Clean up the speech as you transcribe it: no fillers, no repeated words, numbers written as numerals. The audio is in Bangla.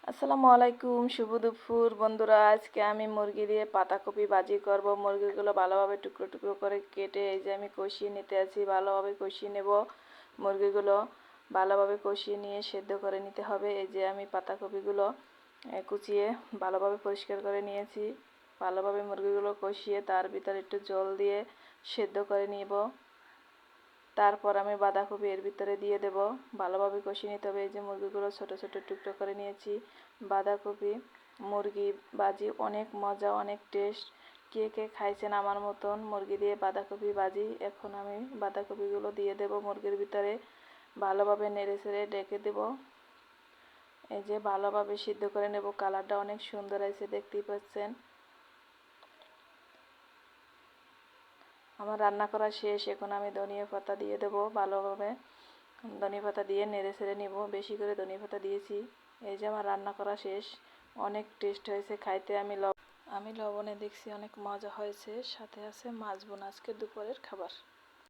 আসসালামু আলাইকুম, শুভ দুপুর বন্ধুরা। আজকে আমি মুরগি দিয়ে পাতাকপি ভাজি করব। মুরগিগুলো ভালোভাবে টুকরো টুকরো করে কেটে এই যে আমি কষিয়ে নিতে আছি। ভালোভাবে কষিয়ে নেব। মুরগিগুলো ভালোভাবে কষিয়ে নিয়ে সেদ্ধ করে নিতে হবে। এই যে আমি পাতাকপিগুলো কুচিয়ে ভালোভাবে পরিষ্কার করে নিয়েছি। ভালোভাবে মুরগিগুলো কষিয়ে তার ভিতরে একটু জল দিয়ে সেদ্ধ করে নিব। তারপর আমি বাঁধাকপি এর ভিতরে দিয়ে দেব। ভালোভাবে কষিয়ে নিতে হবে। এই যে মুরগিগুলো ছোট ছোট টুকরো করে নিয়েছি। বাঁধাকপি মুরগি ভাজি অনেক মজা, অনেক টেস্ট। কে কে খাইছেন আমার মতন মুরগি দিয়ে বাঁধাকপি ভাজি? এখন আমি বাঁধাকপিগুলো দিয়ে দেব মুরগির ভিতরে। ভালোভাবে নেড়ে চেড়ে ডেকে দেব। এই যে ভালোভাবে সিদ্ধ করে নেব। কালারটা অনেক সুন্দর আছে, দেখতেই পাচ্ছেন। আমার রান্না করা শেষ। এখন আমি ধনিয়া পাতা দিয়ে দেব। ভালোভাবে ধনিয়া পাতা দিয়ে নেড়ে চেড়ে নিব। বেশি করে ধনিয়া পাতা দিয়েছি। এই যে আমার রান্না করা শেষ। অনেক টেস্ট হয়েছে খাইতে। আমি লবণে দেখছি অনেক মজা হয়েছে। সাথে আছে মাছ বোনা, আজকে দুপুরের খাবার।